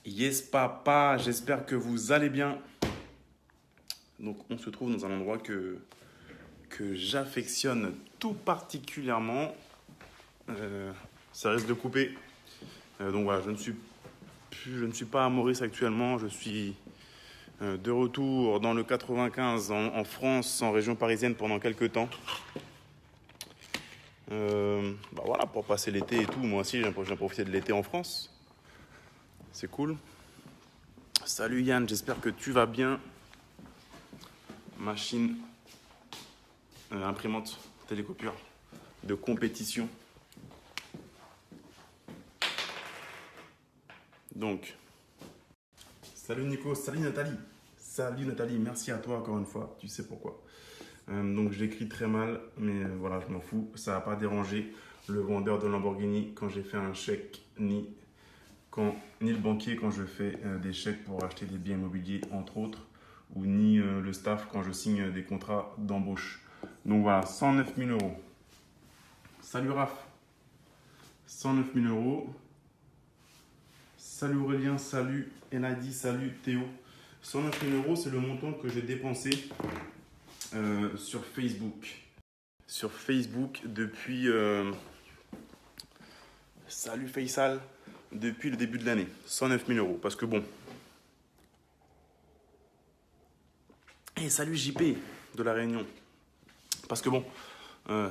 Yes papa, j'espère que vous allez bien. Donc on se trouve dans un endroit que j'affectionne tout particulièrement. Ça risque de couper. Donc voilà, je ne suis pas à Maurice actuellement. Je suis de retour dans le 95 en France, en région parisienne pendant quelques temps. Voilà, pour passer l'été et tout. Moi aussi, j'ai profité de l'été en France. C'est cool. Salut Yann, j'espère que tu vas bien. Machine, imprimante, télécopieur de compétition. Donc, salut Nico, salut Nathalie. Salut Nathalie, merci à toi encore une fois, tu sais pourquoi. Donc j'écris très mal, mais voilà, je m'en fous. Ça n'a pas dérangé le vendeur de Lamborghini quand j'ai fait un chèque, ni le banquier quand je fais des chèques pour acheter des biens immobiliers, entre autres, ou ni le staff quand je signe des contrats d'embauche. Donc voilà, 109 000 euros. Salut Raph, 109 000 euros. Salut Aurélien, salut Enadi, salut Théo. 109 000 euros, c'est le montant que j'ai dépensé sur Facebook. Sur Facebook depuis... Salut Faisal, depuis le début de l'année. 109 000 euros. Parce que bon... Et salut JP de La Réunion. Parce que bon,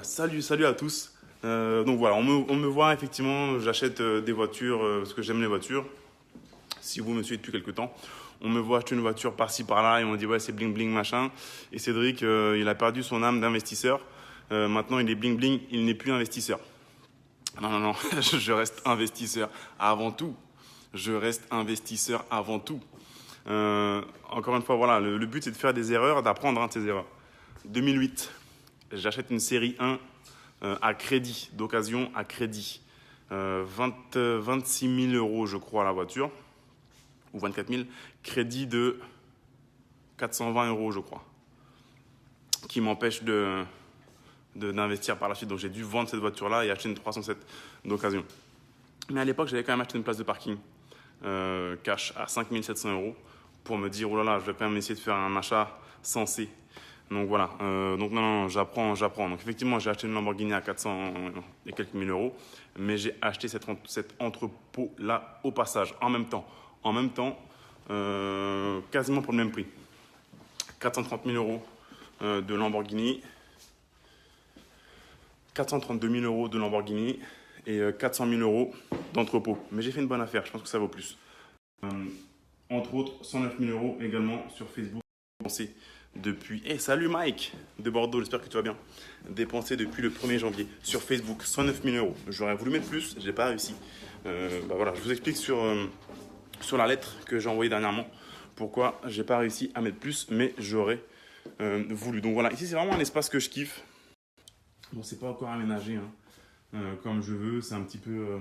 salut à tous. Donc voilà, on me voit effectivement, j'achète des voitures parce que j'aime les voitures. Si vous me suivez depuis quelques temps, on me voit acheter une voiture par-ci par-là et on me dit ouais c'est bling bling machin. Et Cédric, il a perdu son âme d'investisseur. Maintenant il est bling bling, il n'est plus investisseur. Non, je reste investisseur avant tout. Je reste investisseur avant tout. Encore une fois, voilà, le but c'est de faire des erreurs, d'apprendre de ces erreurs. 2008, j'achète une série 1 à crédit, d'occasion à crédit. 26 000 euros, je crois, la voiture, ou 24 000, crédit de 420 euros, je crois, qui m'empêche d'investir par la suite. Donc j'ai dû vendre cette voiture-là et acheter une 307 d'occasion. Mais à l'époque, j'avais quand même acheté une place de parking cash à 5 700 euros pour me dire, oh là là, je vais quand même essayer de faire un achat sensé. Donc voilà, donc non, j'apprends. Donc effectivement, j'ai acheté une Lamborghini à 400 et quelques mille euros, mais j'ai acheté cet entrepôt-là au passage, en même temps, quasiment pour le même prix. 430 000 euros de Lamborghini, 432 000 euros de Lamborghini et 400 000 euros d'entrepôt. Mais j'ai fait une bonne affaire, je pense que ça vaut plus. Entre autres, 109 000 euros également sur Facebook. Depuis... salut Mike de Bordeaux, j'espère que tu vas bien. Dépensé depuis le 1er janvier sur Facebook, 109 000 euros. J'aurais voulu mettre plus, je n'ai pas réussi. Voilà, je vous explique sur la lettre que j'ai envoyée dernièrement pourquoi je n'ai pas réussi à mettre plus, mais j'aurais voulu. Donc voilà, ici c'est vraiment un espace que je kiffe. Bon, c'est pas encore aménagé comme je veux, c'est un petit peu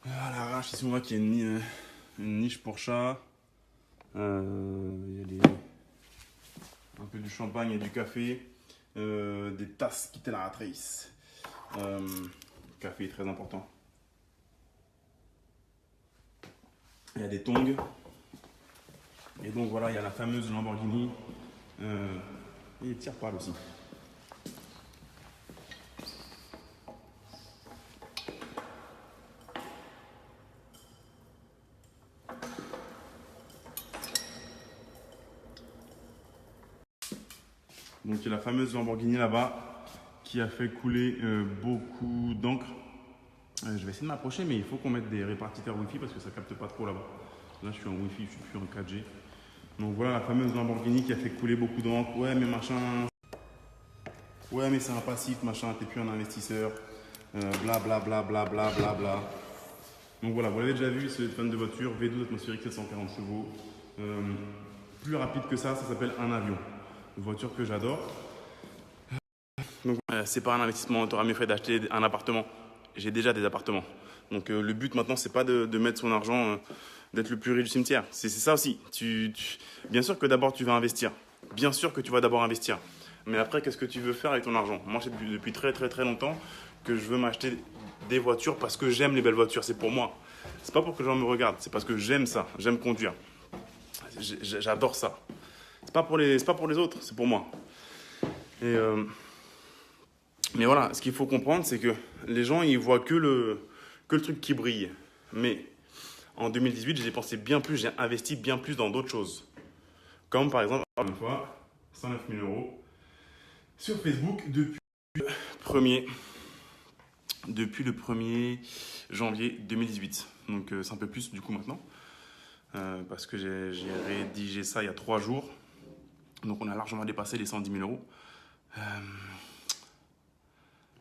à l'arrache. Ici on voit qu'il y a une niche pour chat. Il y a un peu du champagne et du café, des tasses qui étaient la ratrice. Café est très important. Il y a des tongs. Et donc voilà, il y a la fameuse Lamborghini. Et les tire par aussi. Donc il y a la fameuse Lamborghini là-bas qui a fait couler beaucoup d'encre. Je vais essayer de m'approcher, mais il faut qu'on mette des répartiteurs Wi-Fi parce que ça capte pas trop là-bas. Là je suis en Wi-Fi, je suis plus en 4G. Donc voilà la fameuse Lamborghini qui a fait couler beaucoup d'encre. Ouais mais machin. Ouais mais c'est un passif machin, t'es plus un investisseur. Bla bla bla bla bla bla bla. Donc voilà, vous l'avez déjà vu, c'est fan de voiture, V12 atmosphérique 740 chevaux. Plus rapide que ça s'appelle un avion. Une voiture que j'adore. Donc c'est pas un investissement, tu auras mieux fait d'acheter un appartement. J'ai déjà des appartements. Donc le but maintenant c'est pas de mettre son argent, d'être le plus riche du cimetière. C'est ça aussi. Bien sûr que d'abord tu vas investir. Bien sûr que tu vas d'abord investir. Mais après qu'est-ce que tu veux faire avec ton argent? Moi c'est depuis très longtemps que je veux m'acheter des voitures parce que j'aime les belles voitures, c'est pour moi. C'est pas pour que les gens me regardent, c'est parce que j'aime ça, j'aime conduire. J'adore ça. C'est pas pour les autres, c'est pour moi. Mais voilà, ce qu'il faut comprendre, c'est que les gens, ils voient que le truc qui brille. Mais en 2018, j'ai dépensé bien plus, j'ai investi bien plus dans d'autres choses. Comme par exemple, une fois, 109 000 euros sur Facebook depuis le 1er janvier 2018. Donc c'est un peu plus du coup maintenant. Parce que j'ai rédigé ça il y a 3 jours. Donc on a largement dépassé les 110 000 euros.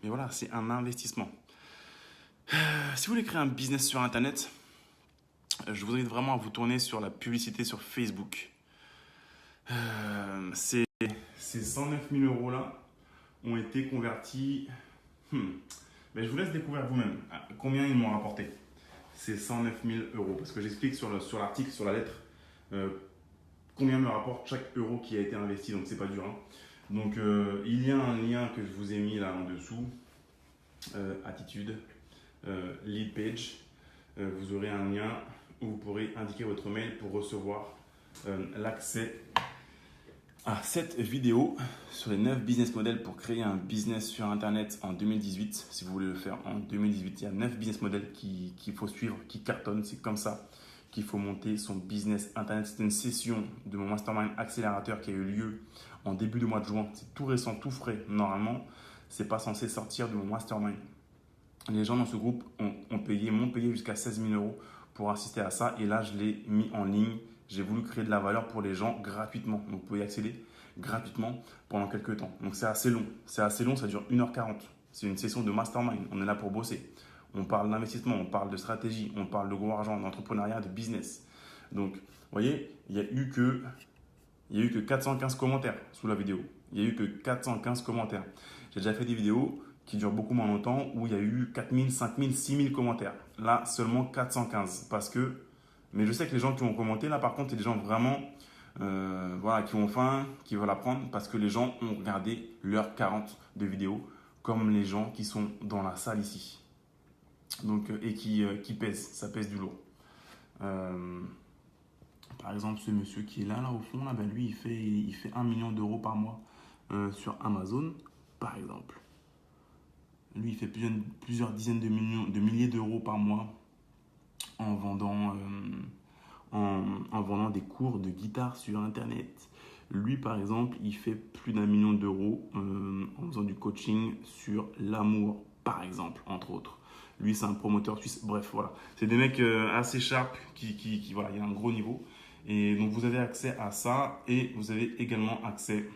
Mais voilà, c'est un investissement. Si vous voulez créer un business sur Internet, je vous invite vraiment à vous tourner sur la publicité sur Facebook. Ces 109 000 euros là ont été convertis. Mais je vous laisse découvrir vous-même combien ils m'ont rapporté. Ces 109 000 euros. Parce que j'explique sur l'article, sur la lettre, combien me rapporte chaque euro qui a été investi. Donc c'est pas dur. Hein. Donc il y a un lien que je vous ai mis là en dessous. Attitude, lead page. Vous aurez un lien où vous pourrez indiquer votre mail pour recevoir l'accès à cette vidéo sur les 9 business models pour créer un business sur Internet en 2018. Si vous voulez le faire en 2018, il y a 9 business models qu'il faut suivre, qui cartonnent. C'est comme ça qu'il faut monter son business Internet. C'est une session de mon mastermind accélérateur qui a eu lieu en début de mois de juin. C'est tout récent, tout frais. Normalement, c'est pas censé sortir de mon mastermind. Les gens dans ce groupe m'ont payé jusqu'à 16 000 euros pour assister à ça. Et là, je l'ai mis en ligne. J'ai voulu créer de la valeur pour les gens gratuitement. Donc, vous pouvez y accéder gratuitement pendant quelques temps. Donc, c'est assez long. C'est assez long, ça dure 1h40. C'est une session de mastermind. On est là pour bosser. On parle d'investissement, on parle de stratégie, on parle de gros argent, d'entrepreneuriat, de business. Donc, vous voyez, il n'y a eu que 415 commentaires sous la vidéo. Il n'y a eu que 415 commentaires. J'ai déjà fait des vidéos qui durent beaucoup moins longtemps où il y a eu 4000, 5000, 6000 commentaires. Là, seulement 415 mais je sais que les gens qui ont commenté, là par contre, c'est des gens vraiment qui ont faim, qui veulent apprendre parce que les gens ont regardé l'heure 40 de vidéo comme les gens qui sont dans la salle ici. Donc, et qui pèsent, ça pèse du lourd. Par exemple, ce monsieur qui est là au fond, là, lui, il fait 1 million d'euros par mois sur Amazon, par exemple. Lui, il fait plusieurs dizaines de milliers d'euros par mois en vendant des cours de guitare sur Internet. Lui, par exemple, il fait plus d'1 million d'euros en faisant du coaching sur l'amour, par exemple, entre autres. Lui, c'est un promoteur suisse. Bref, voilà. C'est des mecs assez sharp voilà, il y a un gros niveau. Et donc, vous avez accès à ça et vous avez également accès.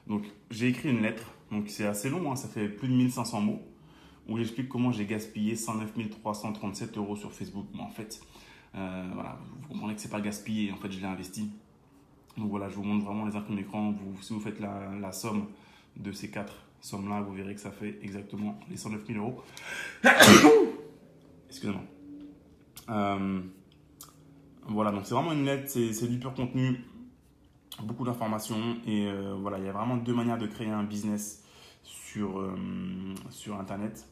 Donc, j'ai écrit une lettre. Donc, c'est assez long, hein, ça fait plus de 1500 mots où j'explique comment j'ai gaspillé 109 337 euros sur Facebook. Mais en fait, voilà, vous comprenez que c'est pas gaspillé. En fait, je l'ai investi. Donc, voilà, je vous montre vraiment les imprimes d'écran. Si vous faites la somme de ces 4 sommes-là, vous verrez que ça fait exactement les 109 000 euros. Excusez-moi. Voilà, donc c'est vraiment une lettre, c'est du pur contenu, beaucoup d'informations et voilà, il y a vraiment 2 manières de créer un business sur Internet.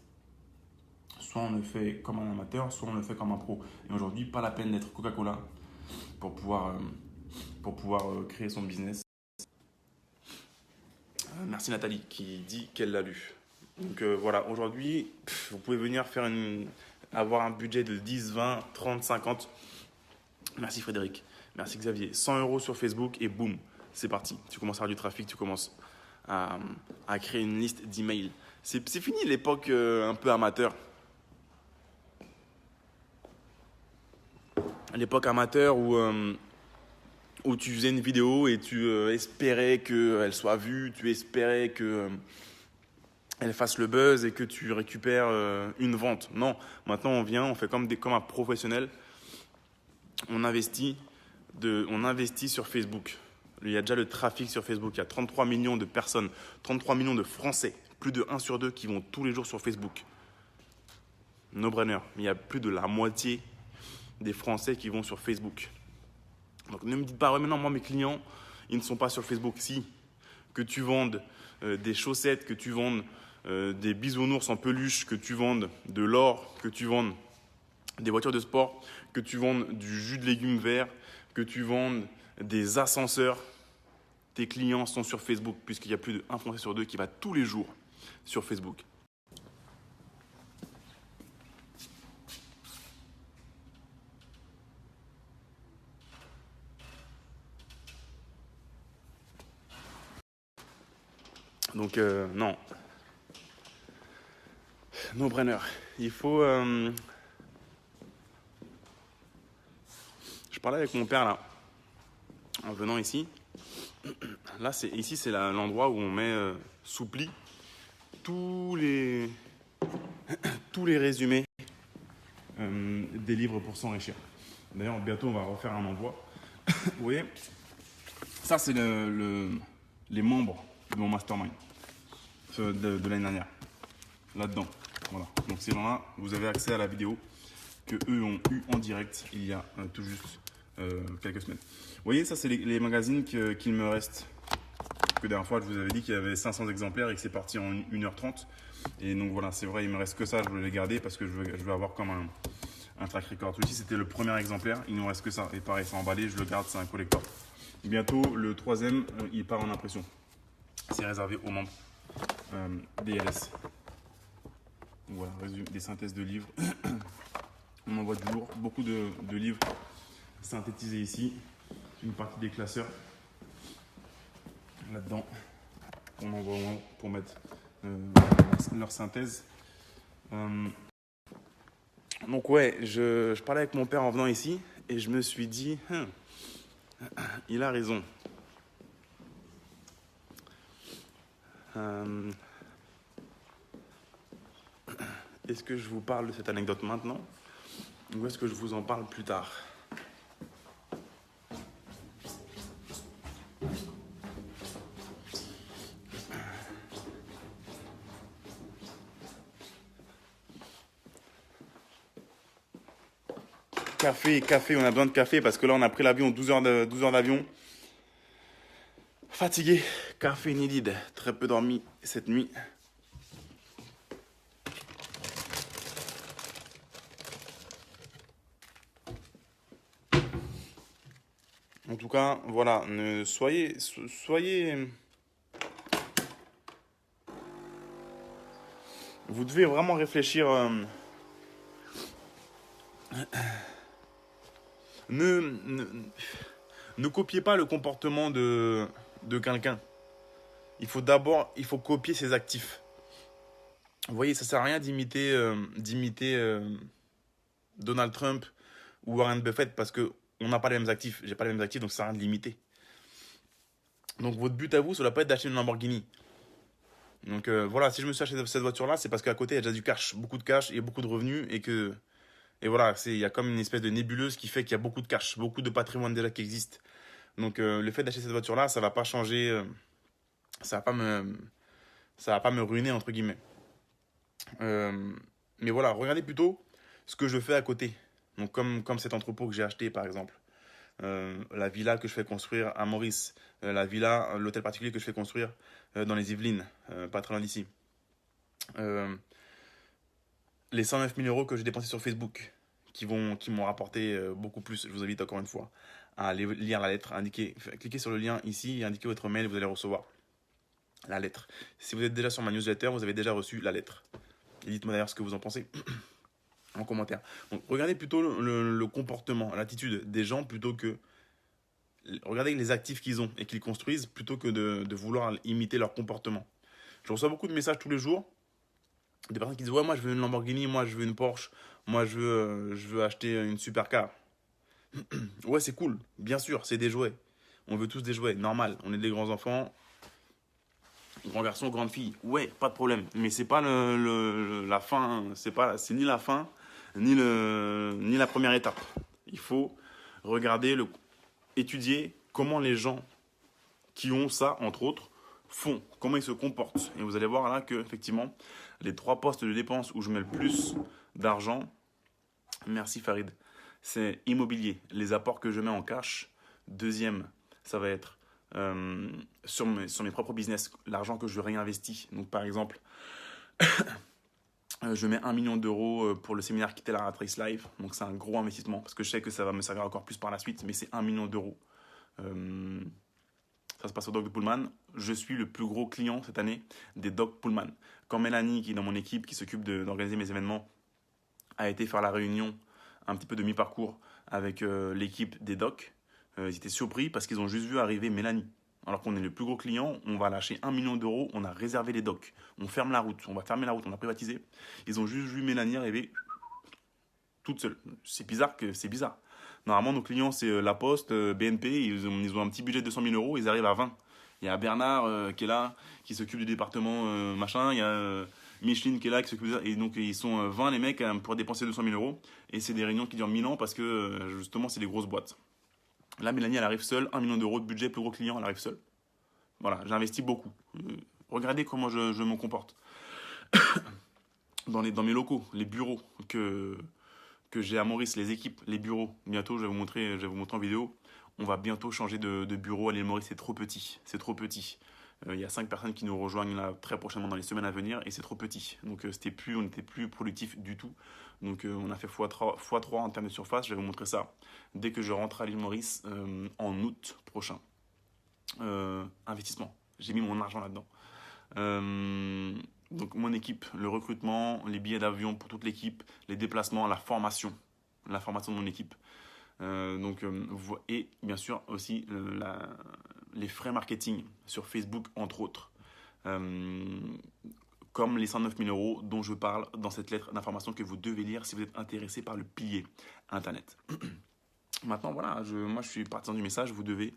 Soit on le fait comme un amateur, soit on le fait comme un pro. Et aujourd'hui, pas la peine d'être Coca-Cola pour pouvoir créer son business. Merci Nathalie qui dit qu'elle l'a lu. Donc voilà, aujourd'hui, vous pouvez venir avoir un budget de 10, 20, 30, 50. Merci Frédéric, merci Xavier. 100 euros sur Facebook et boum, c'est parti. Tu commences à avoir du trafic, tu commences à créer une liste d'emails. C'est fini l'époque un peu amateur. L'époque amateur où tu faisais une vidéo et tu espérais qu'elle soit vue, tu espérais qu'elle fasse le buzz et que tu récupères une vente. Non, maintenant on fait comme un professionnel. On investit sur Facebook. Il y a déjà le trafic sur Facebook. Il y a 33 millions de personnes, 33 millions de Français, plus de 1 sur 2 qui vont tous les jours sur Facebook. No brainer. Mais il y a plus de la moitié des Français qui vont sur Facebook. Donc ne me dites pas, ouais, mais non, moi mes clients, ils ne sont pas sur Facebook. Si, que tu vendes des chaussettes, que tu vendes des bisounours en peluche, que tu vendes de l'or, que tu vendes des voitures de sport, que tu vendes du jus de légumes verts, que tu vendes des ascenseurs, tes clients sont sur Facebook, puisqu'il y a plus d'un Français sur deux qui va tous les jours sur Facebook. Donc non, no brainer. Il faut... Je parlais avec mon père là, en venant ici. Là, ici, c'est l'endroit où on met sous pli tous les résumés des livres pour s'enrichir. D'ailleurs, bientôt, on va refaire un envoi. Vous voyez, ça, c'est les membres de mon mastermind de l'année dernière. Là-dedans. Voilà. Donc, ces gens-là, vous avez accès à la vidéo que eux ont eu en direct il y a tout juste quelques semaines. Vous voyez, ça, c'est les magazines qu'il me reste. Que la dernière fois, je vous avais dit qu'il y avait 500 exemplaires et que c'est parti en 1h30. Et donc voilà, c'est vrai, il me reste que ça, je voulais les garder parce que je veux avoir comme un track record. Celui-ci, c'était le premier exemplaire, il ne nous reste que ça. Et pareil, c'est emballé, je le garde, c'est un collector. Bientôt, le troisième, il part en impression. C'est réservé aux membres DLS. Voilà, des synthèses de livres. On envoie du lourd, beaucoup de livres synthétisés ici. Une partie des classeurs là-dedans. On envoie pour mettre leur synthèse. Donc ouais, je parlais avec mon père en venant ici et je me suis dit, il a raison. Est-ce que je vous parle de cette anecdote maintenant ou est-ce que je vous en parle plus tard? Café, on a besoin de café parce que là on a pris l'avion, 12 heures d'avion. Fatigué, café needed, très peu dormi cette nuit. En tout cas, voilà, soyez. Vous devez vraiment réfléchir. Ne copiez pas le comportement de quelqu'un. Il faut copier ses actifs. Vous voyez, ça sert à rien d'imiter Donald Trump ou Warren Buffett parce que on n'a pas les mêmes actifs. J'ai pas les mêmes actifs, donc ça sert à rien de l'imiter. Donc votre but à vous, ça doit pas être d'acheter une Lamborghini. Donc voilà, si je me suis acheté cette voiture-là, c'est parce qu'à côté, il y a déjà du cash, beaucoup de cash et beaucoup de revenus et voilà, il y a comme une espèce de nébuleuse qui fait qu'il y a beaucoup de cash, beaucoup de patrimoine déjà qui existe. Donc le fait d'acheter cette voiture-là, ça va pas changer, ça va pas me ruiner entre guillemets. Mais voilà, regardez plutôt ce que je fais à côté. Donc comme cet entrepôt que j'ai acheté par exemple, la villa que je fais construire à Maurice, l'hôtel particulier que je fais construire dans les Yvelines, pas très loin d'ici. Les 109 000 euros que j'ai dépensés sur Facebook, qui m'ont rapporté beaucoup plus. Je vous invite encore une fois à aller lire la lettre. Cliquez sur le lien ici et indiquez votre mail, vous allez recevoir la lettre. Si vous êtes déjà sur ma newsletter, vous avez déjà reçu la lettre. Et dites-moi d'ailleurs ce que vous en pensez en commentaire. Donc regardez plutôt le comportement, l'attitude des gens plutôt que... Regardez les actifs qu'ils ont et qu'ils construisent plutôt que de vouloir imiter leur comportement. Je reçois beaucoup de messages tous les jours. Des personnes qui disent « Ouais, moi je veux une Lamborghini, moi je veux une Porsche, moi je veux acheter une supercar. » Ouais, c'est cool, bien sûr, c'est des jouets. On veut tous des jouets, normal. On est des grands enfants, grands garçons, grandes filles. Ouais, pas de problème. Mais c'est pas la fin, c'est ni la fin, ni la première étape. Il faut regarder, étudier comment les gens qui ont ça, entre autres, font, comment ils se comportent. Et vous allez voir là que effectivement, les 3 postes de dépenses où je mets le plus d'argent, merci Farid, c'est immobilier, les apports que je mets en cash. Deuxième, ça va être sur mes propres business, l'argent que je réinvestis. Donc par exemple, Je mets 1 million d'euros pour le séminaire Quitter la Rat Race Live. Donc c'est un gros investissement parce que je sais que ça va me servir encore plus par la suite, mais c'est 1 million d'euros. Ça se passe au Doc de Pullman. Je suis le plus gros client cette année des Doc Pullman. Quand Mélanie, qui est dans mon équipe, qui s'occupe d'organiser mes événements, a été faire la réunion un petit peu de mi-parcours avec l'équipe des Docs, ils étaient surpris parce qu'ils ont juste vu arriver Mélanie. Alors qu'on est le plus gros client, on va lâcher 1 million d'euros, on a réservé les Docs. On ferme la route, on va fermer la route, on a privatisé. Ils ont juste vu Mélanie arriver toute seule. C'est bizarre. Normalement, nos clients, c'est La Poste, BNP, ils ont un petit budget de 200 000 euros, ils arrivent à 20. Il y a Bernard qui est là, qui s'occupe du département machin. Il y a Micheline qui est là, qui s'occupe de ça. Et donc, ils sont 20 les mecs pour dépenser 200 000 euros. Et c'est des réunions qui durent 1000 ans parce que justement, c'est des grosses boîtes. Là, Mélanie, elle arrive seule, 1 million d'euros de budget, plus gros client, elle arrive seule. Voilà, j'investis beaucoup. Regardez comment je me comporte. Dans mes locaux, les bureaux que j'ai à Maurice, les équipes, les bureaux. Bientôt, je vais vous montrer en vidéo. On va bientôt changer de bureau à l'île Maurice, c'est trop petit. C'est trop petit. Il y a 5 personnes qui nous rejoignent là très prochainement dans les semaines à venir et c'est trop petit. Donc on n'était plus productif du tout. Donc on a fait x3 en termes de surface. Je vais vous montrer ça dès que je rentre à l'île Maurice en août prochain. Investissement. J'ai mis mon argent là-dedans. Donc mon équipe, le recrutement, les billets d'avion pour toute l'équipe, les déplacements, la formation de mon équipe. Et bien sûr aussi les frais marketing sur Facebook entre autres. Comme les 109 000 euros dont je parle dans cette lettre d'information que vous devez lire si vous êtes intéressé par le pilier Internet. Maintenant, voilà, moi je suis partisan du message, vous devez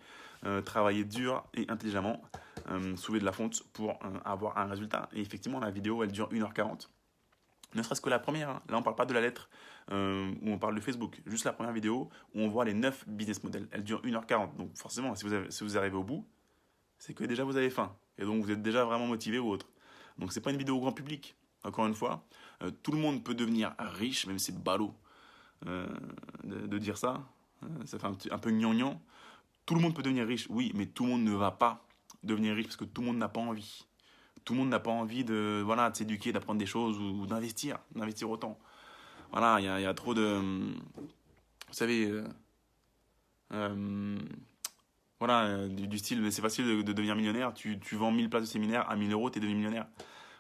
travailler dur et intelligemment, soulever de la fonte pour avoir un résultat. Et effectivement, la vidéo, elle dure 1h40. Ne serait-ce que la première, hein. Là on ne parle pas de la lettre où on parle de Facebook, juste la première vidéo où on voit les 9 business models. Elle dure 1h40, donc forcément, si vous arrivez au bout, c'est que déjà vous avez faim, et donc vous êtes déjà vraiment motivé ou autre. Donc c'est pas une vidéo au grand public, encore une fois. Tout le monde peut devenir riche, même si c'est ballot de dire ça. Ça fait un peu gnangnan. Tout le monde peut devenir riche, oui, mais tout le monde ne va pas devenir riche parce que tout le monde n'a pas envie. Tout le monde n'a pas envie de s'éduquer, d'apprendre des choses ou d'investir autant. Voilà, il y a trop de... Vous savez, du style, c'est facile de devenir millionnaire. Tu vends 1000 places de séminaire à 1000 euros, tu es devenu millionnaire.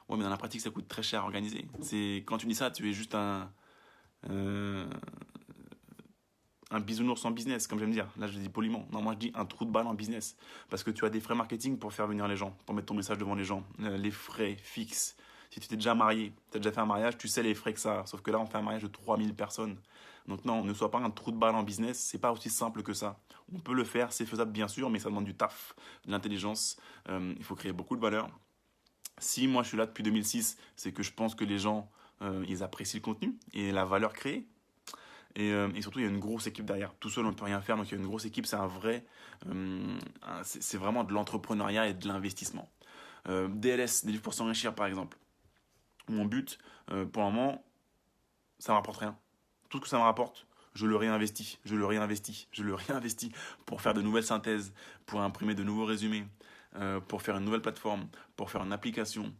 Ouais, mais dans la pratique, ça coûte très cher à organiser. Quand tu dis ça, tu es juste un bisounours en business, comme j'aime dire. Là, je le dis poliment. Non, moi, je dis un trou de balle en business. Parce que tu as des frais marketing pour faire venir les gens, pour mettre ton message devant les gens. Les frais fixes. Si tu t'es déjà marié, tu as déjà fait un mariage, tu sais les frais que ça a. Sauf que là, on fait un mariage de 3000 personnes. Donc non, ne sois pas un trou de balle en business. C'est pas aussi simple que ça. On peut le faire, c'est faisable bien sûr, mais ça demande du taf, de l'intelligence. Il faut créer beaucoup de valeur. Si moi, je suis là depuis 2006, c'est que je pense que les gens, ils apprécient le contenu et la valeur créée. Et surtout, il y a une grosse équipe derrière. Tout seul, on ne peut rien faire. Donc, il y a une grosse équipe. C'est vraiment de l'entrepreneuriat et de l'investissement. DLS, des livres pour s'enrichir, par exemple. Mon but, pour le moment, ça ne me rapporte rien. Tout ce que ça me rapporte, je le réinvestis pour faire de nouvelles synthèses, pour imprimer de nouveaux résumés, pour faire une nouvelle plateforme, pour faire une application,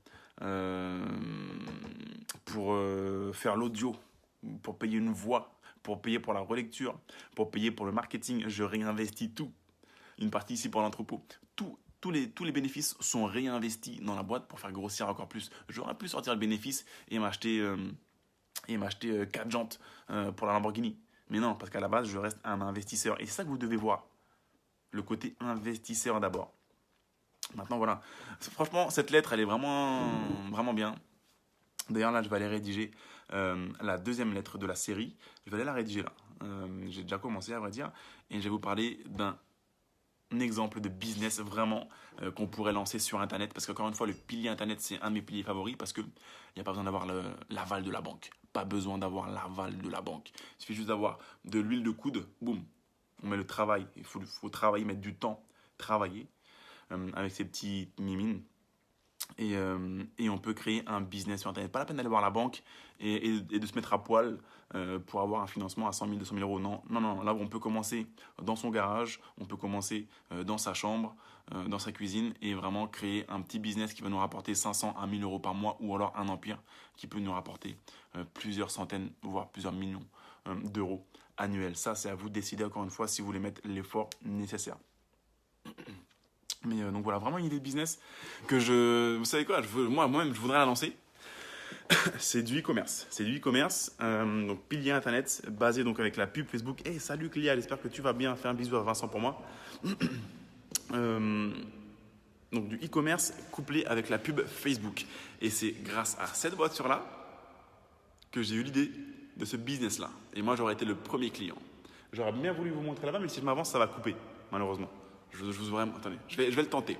pour faire l'audio, pour payer une voix, pour payer pour la relecture, pour payer pour le marketing. Je réinvestis tout. Une partie ici pour l'entrepôt. Tous les bénéfices sont réinvestis dans la boîte pour faire grossir encore plus. J'aurais pu sortir le bénéfice et m'acheter 4 jantes pour la Lamborghini. Mais non, parce qu'à la base, je reste un investisseur. Et c'est ça que vous devez voir. Le côté investisseur d'abord. Maintenant, voilà. Franchement, cette lettre, elle est vraiment, vraiment bien. D'ailleurs, là, je vais aller rédiger la deuxième lettre de la série. Je vais aller la rédiger là. J'ai déjà commencé, à vrai dire. Et je vais vous parler d'un exemple de business vraiment qu'on pourrait lancer sur Internet. Parce qu'encore une fois, le pilier Internet, c'est un de mes piliers favoris. Parce qu'il n'y a pas besoin d'avoir l'aval de la banque. Pas besoin d'avoir l'aval de la banque. Il suffit juste d'avoir de l'huile de coude. Boum. On met le travail. Il faut travailler, mettre du temps. Travailler avec ces petites mimines. et on peut créer un business sur Internet. Pas la peine d'aller voir la banque et de se mettre à poil pour avoir un financement à 100 000, 200 000 euros. Non, non, non. Là, on peut commencer dans son garage, on peut commencer dans sa chambre, dans sa cuisine et vraiment créer un petit business qui va nous rapporter 500 à 1000 euros par mois ou alors un empire qui peut nous rapporter plusieurs centaines, voire plusieurs millions d'euros annuels. Ça, c'est à vous de décider encore une fois si vous voulez mettre l'effort nécessaire. Mais donc voilà, vraiment une idée de business que vous savez quoi, moi-même, je voudrais la lancer. C'est du e-commerce. C'est du e-commerce, donc pilier internet, basé donc avec la pub Facebook. Hey, salut Cléa, j'espère que tu vas bien. Fais un bisou à Vincent pour moi. Donc du e-commerce couplé avec la pub Facebook. Et c'est grâce à cette voiture-là que j'ai eu l'idée de ce business-là. Et moi, j'aurais été le premier client. J'aurais bien voulu vous montrer là-bas, mais si je m'avance, ça va couper, malheureusement. Je vous vraiment. Attendez, je vais le tenter.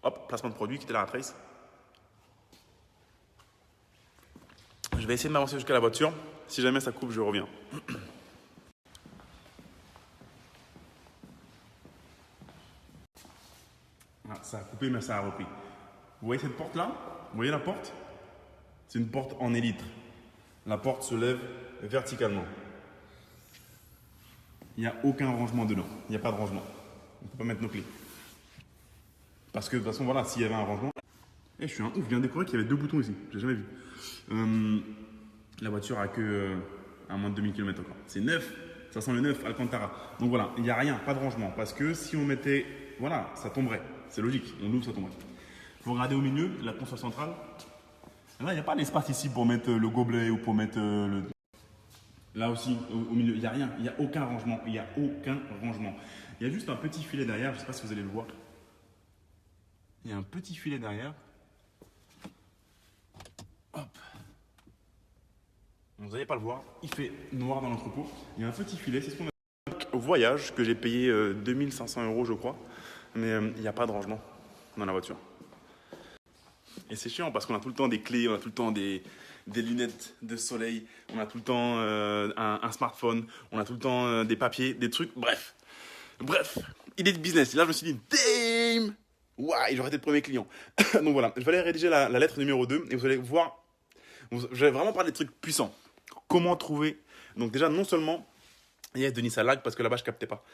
Hop, placement de produit, quitter la trace. Je vais essayer de m'avancer jusqu'à la voiture. Si jamais ça coupe, je reviens. Ah, ça a coupé, mais ça a repris. Vous voyez cette porte-là? Vous voyez la porte? C'est une porte en élytre. La porte se lève verticalement. Il n'y a aucun rangement dedans. Il n'y a pas de rangement. On ne peut pas mettre nos clés. Parce que de toute façon, voilà, s'il y avait un rangement. Je suis un ouf, je viens de découvrir qu'il y avait 2 boutons ici. J'ai jamais vu. La voiture a que à moins de 2000 km encore. C'est neuf. Ça sent le neuf, Alcantara. Donc voilà, il n'y a rien, pas de rangement. Parce que si on mettait. Voilà, ça tomberait. C'est logique. On l'ouvre, ça tomberait. Vous regardez au milieu, la console centrale. Là, il n'y a pas d'espace ici pour mettre le gobelet ou pour mettre le. Là aussi, au milieu, il n'y a rien. Il n'y a aucun rangement. Il n'y a aucun rangement. Il y a juste un petit filet derrière. Je ne sais pas si vous allez le voir. Il y a un petit filet derrière. Hop. Vous n'allez pas le voir. Il fait noir dans l'entrepôt. Il y a un petit filet. C'est ce qu'on a au voyage que j'ai payé 2500 euros, je crois. Mais il n'y a pas de rangement dans la voiture. Et c'est chiant parce qu'on a tout le temps des clés, on a tout le temps des lunettes de soleil, on a tout le temps un smartphone, on a tout le temps des papiers, des trucs, bref, idée de business. Et là, je me suis dit, damn, ouais, j'aurais été le premier client. Donc voilà, je vais aller rédiger la lettre numéro 2 et vous allez voir, je vais vraiment parler des trucs puissants. Comment trouver, donc déjà, non seulement, yes, Denis, ça lag parce que là-bas, je captais pas.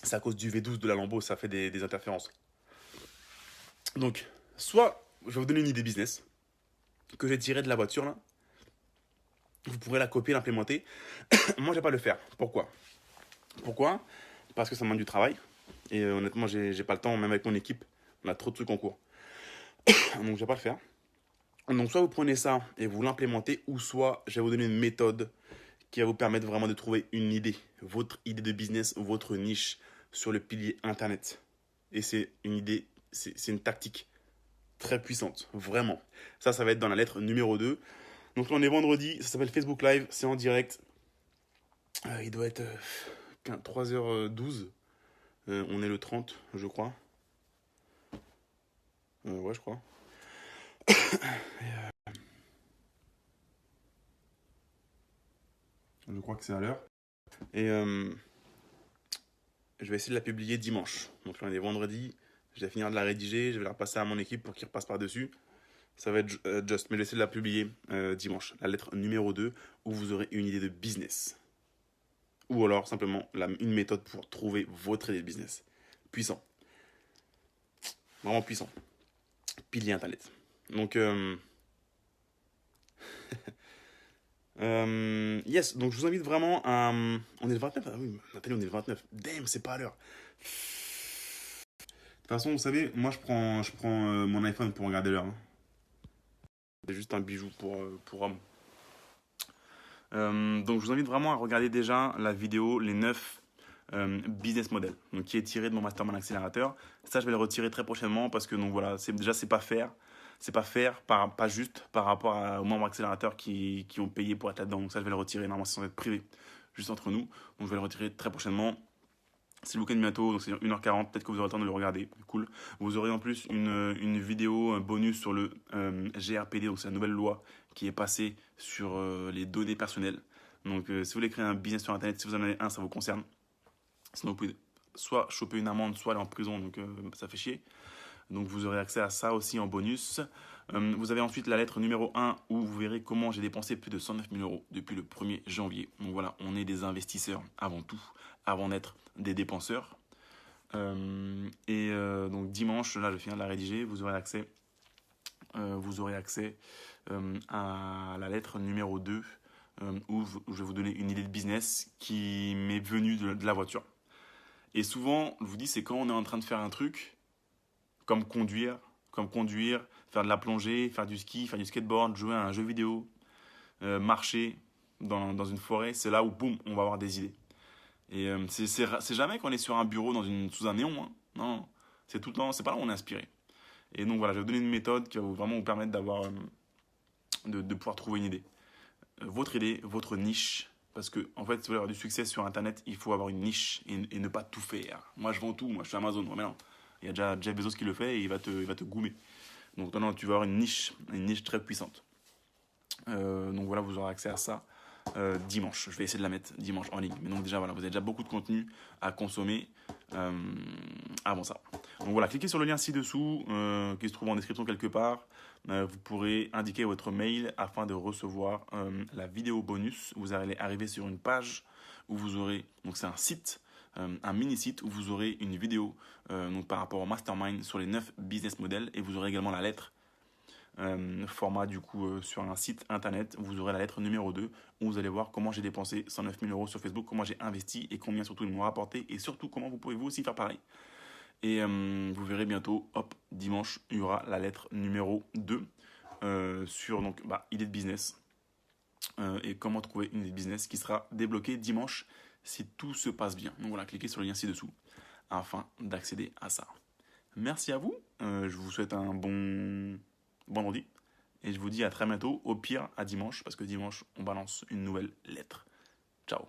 C'est à cause du V12 de la Lambo, ça fait des interférences. Donc, soit je vais vous donner une idée business que j'ai tirée de la voiture là. Vous pourrez la copier, l'implémenter. Moi, je vais pas le faire. Pourquoi? Parce que ça me demande du travail. Et honnêtement, j'ai pas le temps, même avec mon équipe. On a trop de trucs en cours. Donc, je vais pas le faire. Donc, soit vous prenez ça et vous l'implémentez, ou soit je vais vous donner une méthode qui va vous permettre vraiment de trouver une idée. Votre idée de business, votre niche sur le pilier Internet. Et c'est une idée, c'est une tactique très puissante, vraiment. Ça va être dans la lettre numéro 2. Donc là, on est vendredi, ça s'appelle Facebook Live, c'est en direct. Il doit être 3h12. On est le 30, je crois. Ouais, je crois. Je crois que c'est à l'heure. Et je vais essayer de la publier dimanche. Donc là, on est vendredi. Je vais finir de la rédiger. Je vais la repasser à mon équipe pour qu'il repasse par-dessus. Ça va être juste. Mais je vais essayer de la publier dimanche. La lettre numéro 2, où vous aurez une idée de business. Ou alors, simplement, une méthode pour trouver votre idée de business. Puissant. Vraiment puissant. Pilier Internet. Donc, yes, donc je vous invite vraiment à. On est le 29. Ah oui, Nathalie, on est le 29. Damn, c'est pas à l'heure. De toute façon, vous savez, moi je prends mon iPhone pour regarder l'heure. Hein. C'est juste un bijou pour homme. Donc je vous invite vraiment à regarder déjà la vidéo les 9 business models, donc qui est tiré de mon mastermind accélérateur. Ça, je vais le retirer très prochainement parce que donc voilà, c'est pas faire. C'est pas faire, pas juste par rapport aux membres accélérateurs qui ont payé pour être là-dedans. Donc ça, je vais le retirer. Normalement, c'est censé être privé, juste entre nous. Donc je vais le retirer très prochainement. C'est le week-end bientôt, donc c'est 1h40. Peut-être que vous aurez le temps de le regarder. Cool. Vous aurez en plus une vidéo bonus sur le GRPD, donc c'est la nouvelle loi qui est passée sur les données personnelles. Donc si vous voulez créer un business sur Internet, si vous en avez un, ça vous concerne. Sinon, vous pouvez soit choper une amende, soit aller en prison, donc ça fait chier. Donc vous aurez accès à ça aussi en bonus. Vous avez ensuite la lettre numéro 1 où vous verrez comment j'ai dépensé plus de 109 000 euros depuis le 1er janvier. Donc voilà, on est des investisseurs avant tout, avant d'être des dépenseurs. Donc dimanche, là je viens de la rédiger, vous aurez accès à la lettre numéro 2 où je vais vous donner une idée de business qui m'est venue de la voiture. Et souvent, je vous dis, c'est quand on est en train de faire un truc, comme conduire, faire de la plongée, faire du ski, faire du skateboard, jouer à un jeu vidéo, marcher dans une forêt, c'est là où, boum, on va avoir des idées. Et c'est jamais quand on est sur un bureau sous un néon, hein. Non, c'est tout le temps, c'est pas là où on est inspiré. Et donc voilà, je vais vous donner une méthode qui va vraiment vous permettre de pouvoir trouver une idée. Votre idée, votre niche. Parce que, en fait, si vous voulez avoir du succès sur Internet, il faut avoir une niche et ne pas tout faire. Moi, je vends tout, moi, je suis Amazon. Mais non, il y a déjà Jeff Bezos qui le fait et il va te goumer. Donc, non, tu vas avoir une niche très puissante. Donc voilà, vous aurez accès à ça dimanche. Je vais essayer de la mettre dimanche en ligne. Mais donc déjà, voilà, vous avez déjà beaucoup de contenu à consommer avant ça. Donc voilà, cliquez sur le lien ci-dessous qui se trouve en description quelque part. Vous pourrez indiquer votre mail afin de recevoir la vidéo bonus. Vous allez arriver sur une page où vous aurez, donc c'est un site, un mini-site où vous aurez une vidéo donc par rapport au mastermind sur les 9 business models et vous aurez également la lettre format du coup sur un site internet. Vous aurez la lettre numéro 2 où vous allez voir comment j'ai dépensé 109 000 euros sur Facebook, comment j'ai investi et combien surtout ils m'ont rapporté et surtout comment vous pouvez vous aussi faire pareil. Et vous verrez bientôt, hop, dimanche, il y aura la lettre numéro 2 sur donc, idée de business et comment trouver une idée de business qui sera débloquée dimanche si tout se passe bien. Donc voilà, cliquez sur le lien ci-dessous afin d'accéder à ça. Merci à vous, je vous souhaite un bon vendredi et je vous dis à très bientôt, au pire à dimanche parce que dimanche on balance une nouvelle lettre. Ciao.